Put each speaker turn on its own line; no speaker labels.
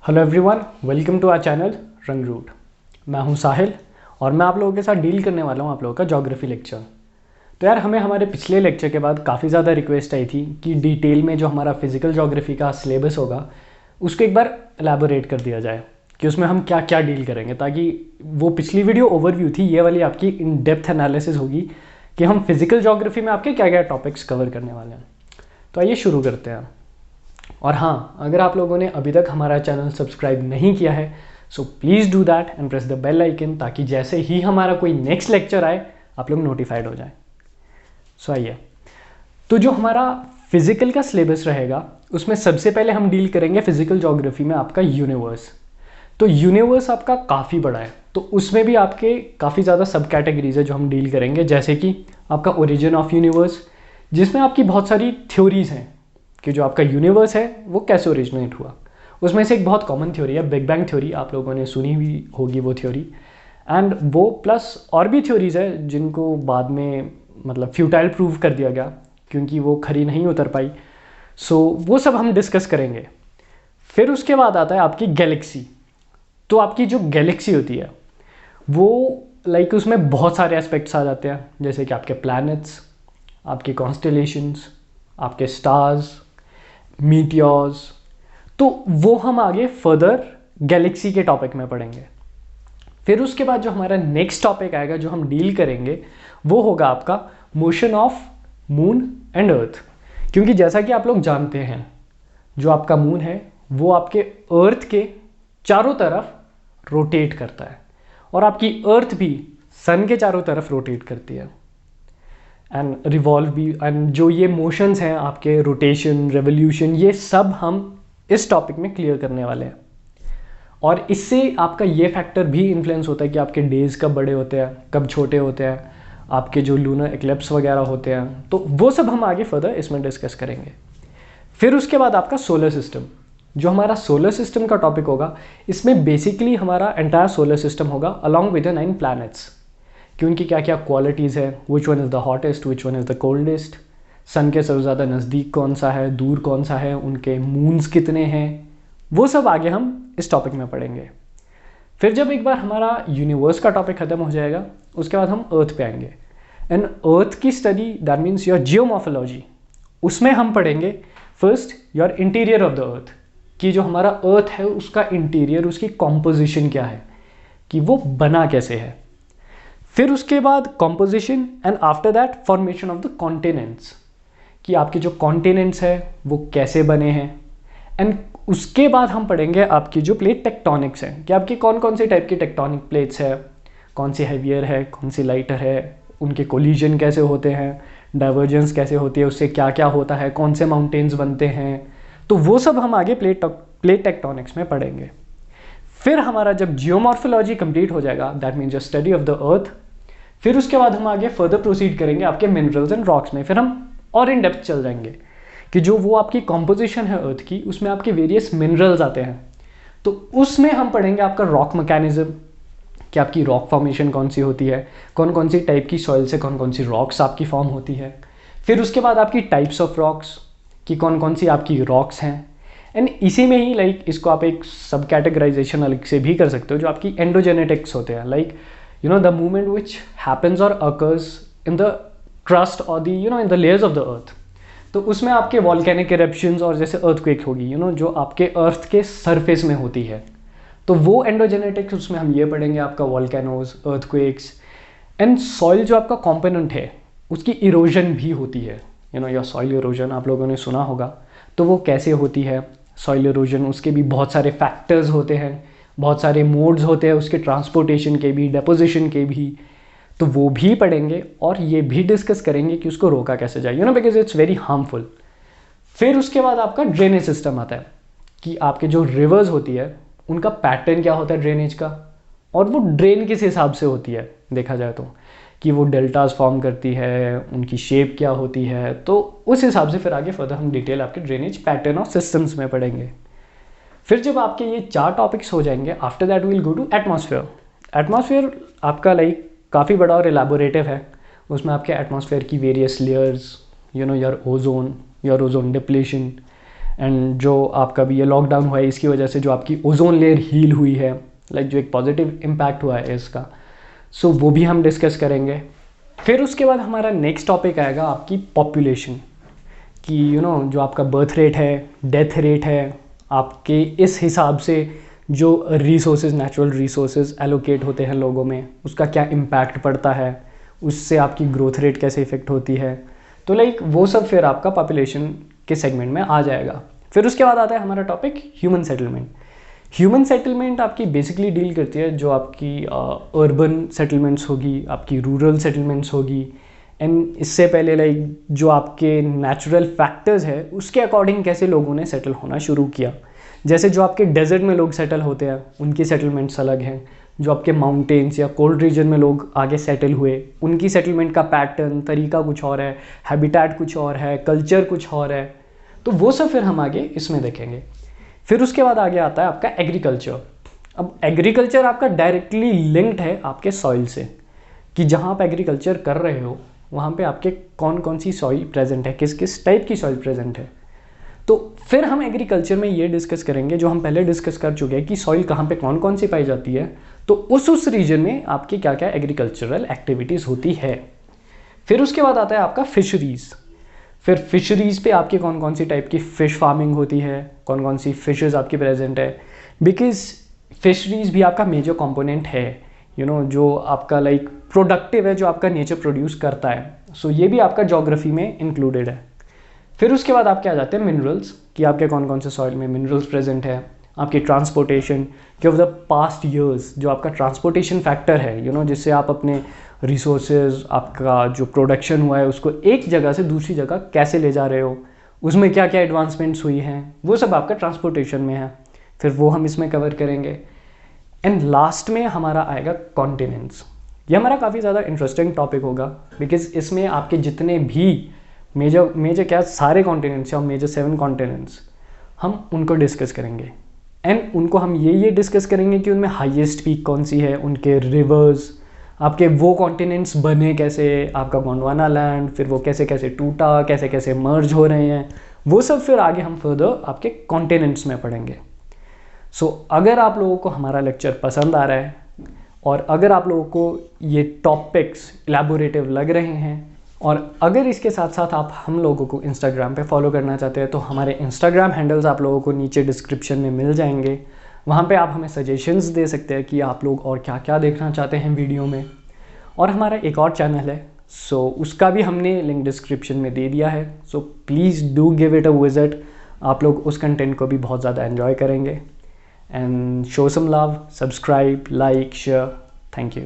Hello everyone, welcome to our channel Rangroot. मैं हूं साहिल और मैं आप लोगों के साथ डील करने वाला हूं आप लोगों का ज्योग्राफी लेक्चर। तो यार, हमें हमारे पिछले लेक्चर के बाद काफ़ी ज़्यादा रिक्वेस्ट आई थी कि डिटेल में जो हमारा फिजिकल ज्योग्राफी का सिलेबस होगा उसको एक बार एलैबोरेट कर दिया जाए कि उसमें हम क्या क्या डील करेंगे, ताकि वो पिछली वीडियो ओवरव्यू थी, ये वाली आपकी इन डेप्थ एनालिसिस होगी कि हम फिजिकल ज्योग्राफी में आपके क्या क्या टॉपिक्स कवर करने वाले हैं। तो आइए शुरू करते हैं। और हाँ, अगर आप लोगों ने अभी तक हमारा चैनल सब्सक्राइब नहीं किया है so please do that and press the bell icon, ताकि जैसे ही हमारा कोई नेक्स्ट लेक्चर आए आप लोग नोटिफाइड हो जाएं। सो आइए, तो जो हमारा फिजिकल का सिलेबस रहेगा उसमें सबसे पहले हम डील करेंगे फिजिकल ज्योग्राफी में आपका यूनिवर्स। तो यूनिवर्स आपका काफ़ी बड़ा है, तो उसमें भी आपके काफ़ी ज़्यादा सब कैटेगरीज है जो हम डील करेंगे, जैसे कि आपका ओरिजिन ऑफ यूनिवर्स, जिसमें आपकी बहुत सारी थ्योरीज हैं कि जो आपका यूनिवर्स है वो कैसे ओरिजिनेट हुआ। उसमें से एक बहुत कॉमन थ्योरी है बिग बैंग थ्योरी, आप लोगों ने सुनी हुई होगी वो थ्योरी। एंड वो प्लस और भी थ्योरीज है जिनको बाद में मतलब फ्यूटाइल प्रूव कर दिया गया क्योंकि वो खरी नहीं उतर पाई। सो वो सब हम डिस्कस करेंगे। फिर उसके बाद आता है आपकी गैलेक्सी। तो आपकी जो गैलेक्सी होती है वो लाइक उसमें बहुत सारे एस्पेक्ट्स आ जाते हैं, जैसे कि आपके प्लैनेट्स, आपके कॉन्स्टेलेशंस, आपके स्टार्स, मीटियोर्स। तो वो हम आगे फर्दर गैलेक्सी के टॉपिक में पढ़ेंगे। फिर उसके बाद जो हमारा नेक्स्ट टॉपिक आएगा जो हम डील करेंगे वो होगा आपका motion of moon and earth. क्योंकि जैसा कि आप लोग जानते हैं जो आपका मून है वो आपके अर्थ के चारों तरफ रोटेट करता है और आपकी अर्थ भी सन के चारों तरफ रोटेट करती है एंड रिवॉल्व भी। एंड जो ये मोशंस हैं आपके रोटेशन, रेवोल्यूशन, ये सब हम इस टॉपिक में क्लियर करने वाले हैं। और इससे आपका ये फैक्टर भी इन्फ्लुएंस होता है कि आपके डेज कब बड़े होते हैं, कब छोटे होते हैं, आपके जो लूनर एक्लिप्स वगैरह होते हैं, तो वो सब हम आगे फर्दर इसमें डिस्कस करेंगे। फिर उसके बाद आपका सोलर सिस्टम, जो हमारा सोलर सिस्टम का टॉपिक होगा, इसमें बेसिकली हमारा एंटायर सोलर सिस्टम होगा अलॉन्ग विद द 9 प्लैनेट्स कि उनकी क्या क्या क्वालिटीज़ है, which one is the hottest, which one is the coldest, sun के सबसे ज़्यादा नज़दीक कौन सा है, दूर कौन सा है, उनके मून्स कितने हैं, वो सब आगे हम इस टॉपिक में पढ़ेंगे। फिर जब एक बार हमारा यूनिवर्स का टॉपिक ख़त्म हो जाएगा उसके बाद हम अर्थ पे आएंगे। एंड अर्थ की study, that means your geomorphology, उसमें हम पढ़ेंगे first your interior of the earth, कि जो हमारा अर्थ है उसका इंटीरियर, उसकी कॉम्पोजिशन क्या है, कि वो बना कैसे है। फिर उसके बाद composition and after that formation of the continents, कि आपके जो कॉन्टिनेंट्स है वो कैसे बने हैं। एंड उसके बाद हम पढ़ेंगे आपकी जो प्लेट टेक्टोनिक्स हैं, कि आपकी कौन कौन सी टाइप की टेक्टोनिक प्लेट्स है, कौन सी हैवियर है, कौन सी लाइटर है, उनके कोलिजन कैसे होते हैं, डाइवर्जेंस कैसे होती है, उससे क्या क्या होता है, कौन से माउंटेन्स बनते हैं। तो वो सब हम आगे प्लेट टेक्टोनिक्स में पढ़ेंगे। फिर हमारा जब जियोमॉर्फोलॉजी कंप्लीट हो जाएगा, that means your study of the earth, फिर उसके बाद हम आगे फर्दर प्रोसीड करेंगे आपके मिनरल्स एंड रॉक्स में। फिर हम और इन डेप्थ चल जाएंगे कि जो वो आपकी कॉम्पोजिशन है अर्थ की, उसमें आपके वेरियस मिनरल्स आते हैं, तो उसमें हम पढ़ेंगे आपका रॉक मैकेनिज्म, कि आपकी रॉक फॉर्मेशन कौन सी होती है, कौन कौन सी टाइप की सॉइल से कौन कौन सी रॉक्स आपकी फॉर्म होती है। फिर उसके बाद आपकी टाइप्स ऑफ रॉक्स, कि कौन कौन सी आपकी रॉक्स हैं। एंड इसी में ही लाइक इसको आप एक सब कैटेगराइजेशन अलग से भी कर सकते हो, जो आपकी एंडोजेनेटिक्स होते हैं, like you know the movement which happens or occurs in the crust or the in the layers of the earth। तो उसमें आपके वॉल्केनिक इरप्शंस और जैसे अर्थक्वेक होगी जो आपके अर्थ के सरफेस में होती है, तो वो एंडोजेनेटिक्स उसमें हम ये पढ़ेंगे, आपका वॉल्केनोज, अर्थक्वेक्स। एंड सॉइल जो आपका कॉम्पोनेंट है उसकी इरोजन भी होती है, या सॉइल इरोजन आप लोगों ने सुना होगा, तो वो कैसे होती है सॉइल इरोजन, उसके भी बहुत सारे फैक्टर्स होते हैं, बहुत सारे मोड्स होते हैं उसके, ट्रांसपोर्टेशन के भी, डेपोजिशन के भी, तो वो भी पढ़ेंगे और ये भी डिस्कस करेंगे कि उसको रोका कैसे जाए, बिकॉज इट्स वेरी हार्मफुल। फिर उसके बाद आपका ड्रेनेज सिस्टम आता है, कि आपके जो रिवर्स होती है उनका पैटर्न क्या होता है ड्रेनेज का, और वो ड्रेन किस हिसाब से होती है देखा जाए तो, कि वो डेल्टास फॉर्म करती है, उनकी शेप क्या होती है, तो उस हिसाब से फिर आगे फर्दर हम डिटेल आपके ड्रेनेज पैटर्न ऑफ सिस्टम्स में पढ़ेंगे। फिर जब आपके ये 4 टॉपिक्स हो जाएंगे, after that will go to atmosphere. Atmosphere आपका लाइक काफ़ी बड़ा और एलैबोरेटिव है, उसमें आपके एटमॉस्फेयर की various layers, your ozone depletion, and जो आपका भी ये लॉकडाउन हुआ है इसकी वजह से जो आपकी ओजोन लेयर हील हुई है, लाइक जो एक पॉजिटिव इम्पैक्ट हुआ है इसका, सो वो भी हम डिस्कस करेंगे। फिर उसके बाद हमारा नेक्स्ट टॉपिक आएगा आपकी पॉपुलेशन, कि जो आपका बर्थ रेट है, डेथ रेट है, आपके इस हिसाब से जो रिसोर्सेज, नेचुरल रिसोर्सेज एलोकेट होते हैं लोगों में, उसका क्या इम्पैक्ट पड़ता है, उससे आपकी ग्रोथ रेट कैसे इफ़ेक्ट होती है। तो लाइक वो सब फिर आपका पॉपुलेशन के सेगमेंट में आ जाएगा। फिर उसके बाद आता है हमारा topic human settlement. Human settlement आपकी बेसिकली डील करती है जो आपकी अर्बन सेटलमेंट्स होगी, आपकी रूरल सेटलमेंट्स होगी, एंड इससे पहले लाइक जो आपके नेचुरल फैक्टर्स है उसके अकॉर्डिंग कैसे लोगों ने सेटल होना शुरू किया। जैसे जो आपके डेजर्ट में लोग सेटल होते हैं उनकी सेटलमेंट्स अलग हैं, जो आपके माउंटेन्स या कोल्ड रीजन में लोग आगे सेटल हुए उनकी सेटलमेंट का पैटर्न, तरीका कुछ और है, हैबिटेट कुछ और है, कल्चर कुछ और है। तो वो सब फिर हम आगे इसमें देखेंगे। फिर उसके बाद आगे आता है आपका एग्रीकल्चर। अब एग्रीकल्चर आपका डायरेक्टली लिंक्ड है आपके सॉइल से, कि जहाँ आप एग्रीकल्चर कर रहे हो वहाँ पे आपके कौन कौन सी सॉइल प्रेजेंट है, किस किस टाइप की सॉइल प्रेजेंट है। तो फिर हम एग्रीकल्चर में ये डिस्कस करेंगे जो हम पहले डिस्कस कर चुके हैं कि सॉइल कहाँ पे कौन कौन सी पाई जाती है, तो उस रीजन में आपकी क्या क्या एग्रीकल्चरल एक्टिविटीज़ होती है। फिर उसके बाद आता है आपका फिशरीज़। फिर फिशरीज़ पे आपकी कौन कौन सी टाइप की फ़िश फार्मिंग होती है, कौन कौन सी फिशेज़ आपकी प्रेजेंट है, बिकॉज फिशरीज़ भी आपका मेजर कंपोनेंट है, जो आपका लाइक प्रोडक्टिव है, जो आपका नेचर प्रोड्यूस करता है। सो ये भी आपका ज्योग्राफी में इंक्लूडेड है। फिर उसके बाद आपके आ जाते हैं मिनरल्स, कि आपके कौन कौन से सॉइल में मिनरल्स प्रेजेंट है, आपकी ट्रांसपोर्टेशन, कि ओवर द पास्ट ईयर्स जो आपका ट्रांसपोर्टेशन फैक्टर है, जिससे आप अपने रिसोर्सेज, आपका जो प्रोडक्शन हुआ है उसको एक जगह से दूसरी जगह कैसे ले जा रहे हो, उसमें क्या क्या एडवांसमेंट्स हुई हैं, वो सब आपका ट्रांसपोर्टेशन में है। फिर वो हम इसमें कवर करेंगे। एंड लास्ट में हमारा आएगा कॉन्टिनेंट्स। ये हमारा काफ़ी ज़्यादा इंटरेस्टिंग टॉपिक होगा, बिकॉज इसमें आपके जितने भी मेजर क्या सारे कॉन्टिनेंट्स या मेजर 7 कॉन्टिनेंट्स हम उनको डिस्कस करेंगे। एंड उनको हम ये डिस्कस करेंगे कि उनमें हाईएस्ट पीक कौन सी है, उनके रिवर्स, आपके वो कॉन्टिनेंट्स बने कैसे, आपका गोंडवाना लैंड, फिर वो कैसे कैसे टूटा, कैसे कैसे मर्ज हो रहे हैं, वो सब फिर आगे हम फर्दर आपके कॉन्टिनेंट्स में पढ़ेंगे। सो अगर आप लोगों को हमारा लेक्चर पसंद आ रहा है और अगर आप लोगों को ये टॉपिक्स इलैबोरेटिव लग रहे हैं, और अगर इसके साथ साथ आप हम लोगों को इंस्टाग्राम पे फॉलो करना चाहते हैं, तो हमारे इंस्टाग्राम हैंडल्स आप लोगों को नीचे डिस्क्रिप्शन में मिल जाएंगे। वहाँ पे आप हमें सजेशंस दे सकते हैं कि आप लोग और क्या क्या देखना चाहते हैं वीडियो में। और हमारा एक और चैनल है, सो उसका भी हमने लिंक डिस्क्रिप्शन में दे दिया है। So please do give it a visit. आप लोग उस कंटेंट को भी बहुत ज़्यादा एन्जॉय करेंगे। And show some love, subscribe, like, share. Thank you.